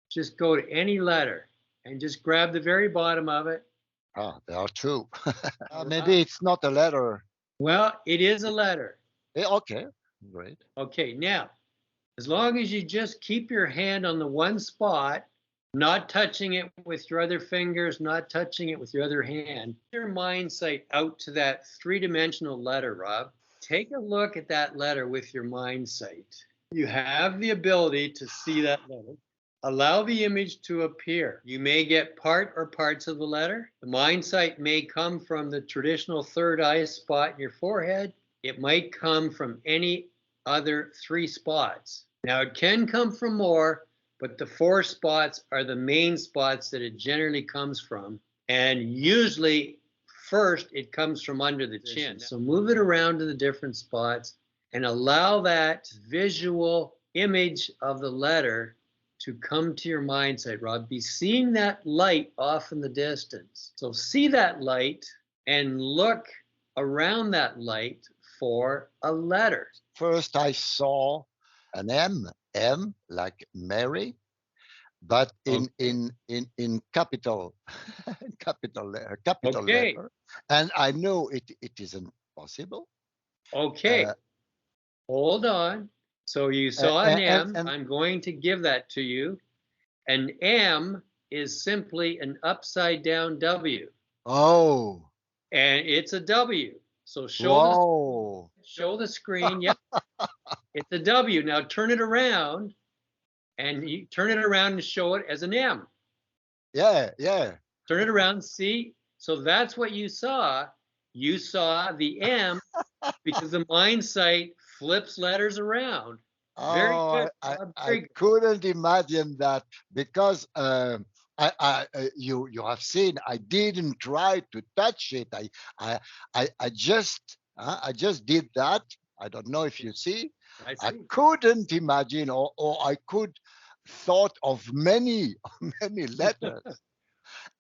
just go to any letter and just grab the very bottom of it. Ah, there are two. Rob. Maybe it's not a letter. Well, it is a letter. Okay, great. Okay, now, as long as you just keep your hand on the one spot, not touching it with your other fingers, not touching it with your other hand, your mind sight out to that three-dimensional letter, Rob. Take a look at that letter with your mind sight. You have the ability to see that letter. Allow the image to appear. You may get part or parts of the letter. The mind sight may come from the traditional third eye spot in your forehead. It might come from any other three spots. Now, it can come from more, but the four spots are the main spots that it generally comes from. And usually, first, it comes from under the chin. So move it around to the different spots and allow that visual image of the letter to come to your mind sight, Rob. Be seeing that light off in the distance. So see that light and look around that light for a letter. First, I saw an M like Mary, but in capital capital Okay. letter, and I know it isn't possible. Okay. Hold on. So you saw an M. I'm going to give that to you. An M is simply an upside down W. Oh. And it's a W. So Whoa. show the screen. Yep. It's a W. Now turn it around and you turn it around and show it as an M. Yeah, yeah. Turn it around. See? So that's what you saw. You saw the M because the mind sight flips letters around. Very good. I couldn't imagine that because you have seen I didn't try to touch it. I just did that. I don't know if you see. I couldn't imagine, or I could thought of many letters,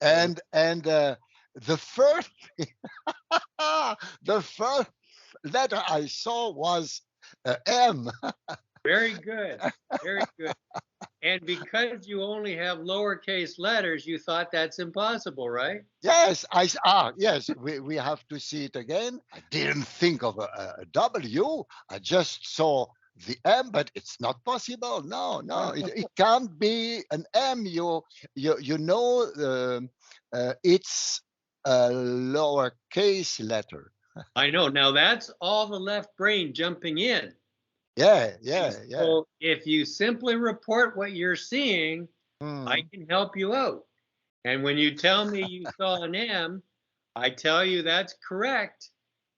and the first the first letter I saw was M. Very good. Very good. And because you only have lowercase letters, you thought that's impossible, right? Yes, yes, we have to see it again. I didn't think of a W. I just saw the M, but it's not possible. No, it can't be an M. You know, it's a lowercase letter. I know. Now that's all the left brain jumping in. Yeah. So if you simply report what you're seeing, I can help you out. And when you tell me you saw an M, I tell you that's correct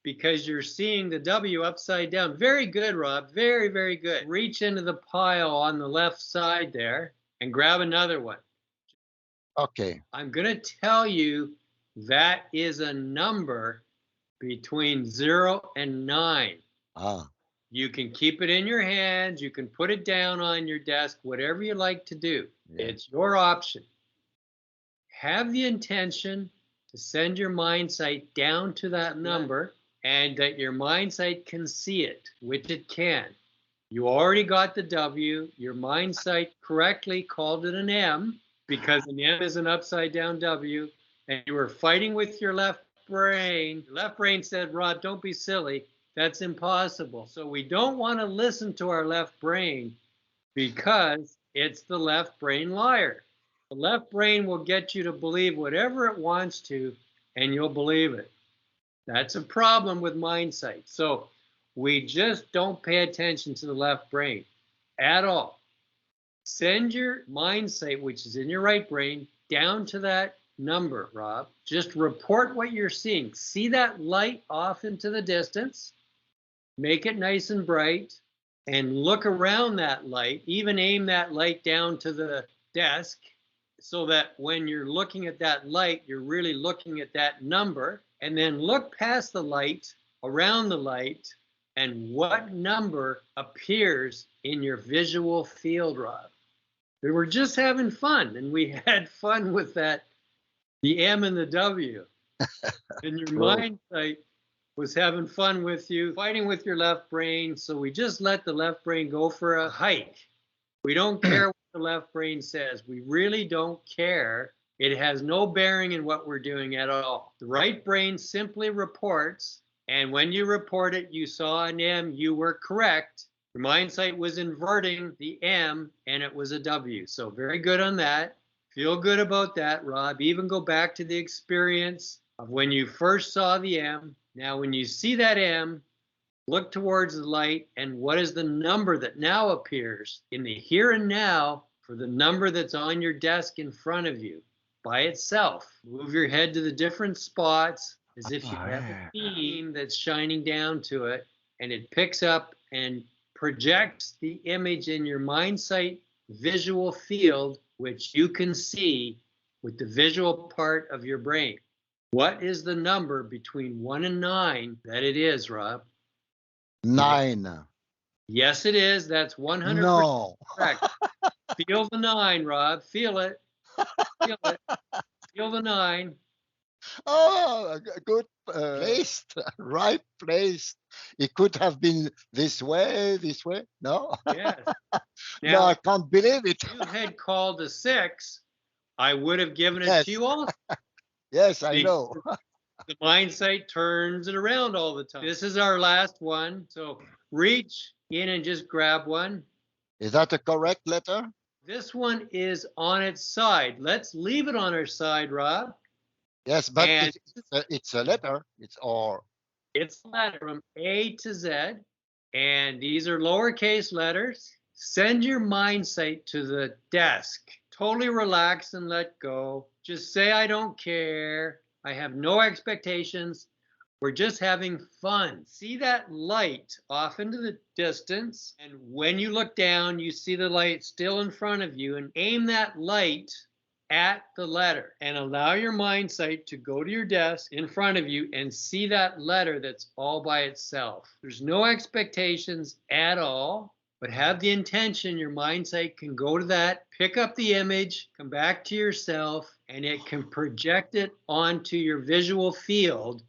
because you're seeing the W upside down. Very good, Rob. Very, very good. Reach into the pile on the left side there and grab another one. Okay. I'm going to tell you that is a number between 0 and 9. You can keep it in your hands. You can put it down on your desk, whatever you like to do. Yeah. It's your option. Have the intention to send your mind sight down to that number and that your mind sight can see it, which it can. You already got the W. Your mind sight correctly called it an M because an M is an upside down W. And you were fighting with your left brain. Your left brain said, Rob, don't be silly. That's impossible. So we don't want to listen to our left brain because it's the left brain liar. The left brain will get you to believe whatever it wants to, and you'll believe it. That's a problem with mind sight. So we just don't pay attention to the left brain at all. Send your mind sight, which is in your right brain, down to that number, Rob. Just report what you're seeing. See that light off into the distance. Make it nice and bright and look around that light. Even aim that light down to the desk so that when you're looking at that light, you're really looking at that number. And then look past the light, around the light, and what number appears in your visual field, Rob. We were just having fun, and we had fun with that, the M and the W. And your mind sight was having fun with you, fighting with your left brain. So we just let the left brain go for a hike. We don't care what the left brain says. We really don't care. It has no bearing in what we're doing at all. The right brain simply reports, and when you report it, you saw an M, you were correct. Your Mindsight was inverting the M, and it was a W. So very good on that. Feel good about that, Rob. Even go back to the experience of when you first saw the M. Now, when you see that M, look towards the light, and what is the number that now appears in the here and now for the number that's on your desk in front of you by itself? Move your head to the different spots as if you have a beam that's shining down to it, and it picks up and projects the image in your Mindsight visual field, which you can see with the visual part of your brain. What is the number between 1 and 9 that it is, Rob? 9. Yes, it is. That's 100% No. correct. Feel the 9, Rob. Feel it. Feel it. Feel the 9. Oh, good placed, right placed. It could have been this way, this way. No? Yes. No, Now, I can't believe it. if you had called a 6, I would have given it Yes. to you also. Yes, I know. The Mindsight turns it around all the time. This is our last one. So reach in and just grab one. Is that a correct letter? This one is on its side. Let's leave it on our side, Rob. Yes, but And it's a letter. It's a letter from A to Z. And these are lowercase letters. Send your Mindsight to the desk. Totally relax and let go. Just say, I don't care. I have no expectations. We're just having fun. See that light off into the distance. And when you look down, you see the light still in front of you, and aim that light at the letter and allow your Mindsight to go to your desk in front of you and see that letter that's all by itself. There's no expectations at all, but have the intention. Your Mindsight can go to that, pick up the image, come back to yourself, and it can project it onto your visual field,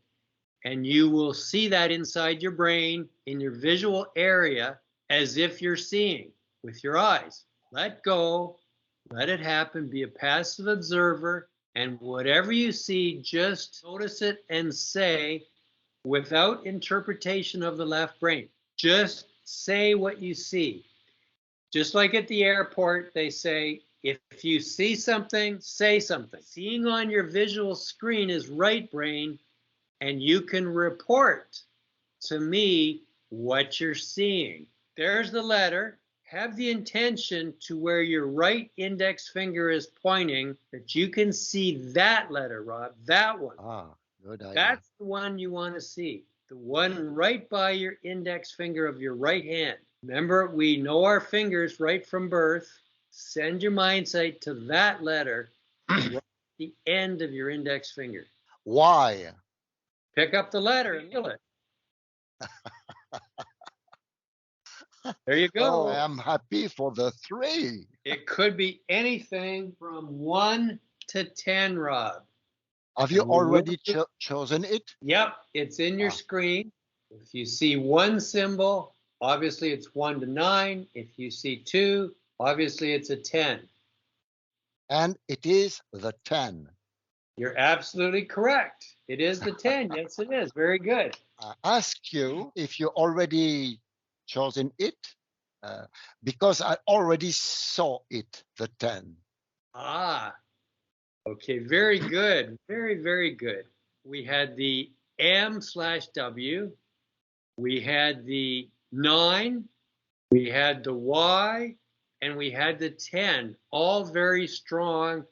and you will see that inside your brain in your visual area as if you're seeing with your eyes. Let go. Let it happen. Be a passive observer. And whatever you see, just notice it and say, without interpretation of the left brain, just say what you see. Just like at the airport, they say, if you see something, say something. Seeing on your visual screen is right brain, and you can report to me what you're seeing. There's the letter. Have the intention to where your right index finger is pointing that you can see that letter, Rob, that one. Good idea. That's the one you want to see, the one right by your index finger of your right hand. Remember, we know our fingers right from birth. Send your Mindsight to that letter right at the end of your index finger. Why? Pick up the letter and feel it. There you go. Oh, I'm happy for the 3. It could be anything from 1 to 10, Rob. Have you already chosen it? Yep, it's in your screen. If you see one symbol, obviously it's 1 to 9. If you see 2, obviously it's a 10. And it is the 10. You're absolutely correct. It is the 10. Yes, it is. Very good. I ask you if you already chosen it, because I already saw it, the 10. Okay, very good. Very, very good. We had the M/W. We had the 9. We had the Y. And we had the 10. All very strong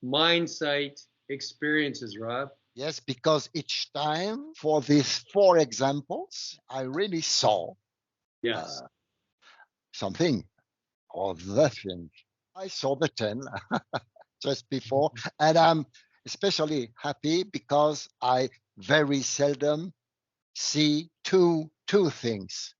Mindsight experiences, Rob. Yes, because each time for these 4 examples, I really saw something or the thing. I saw the 10 just before, and I'm especially happy because I very seldom see two things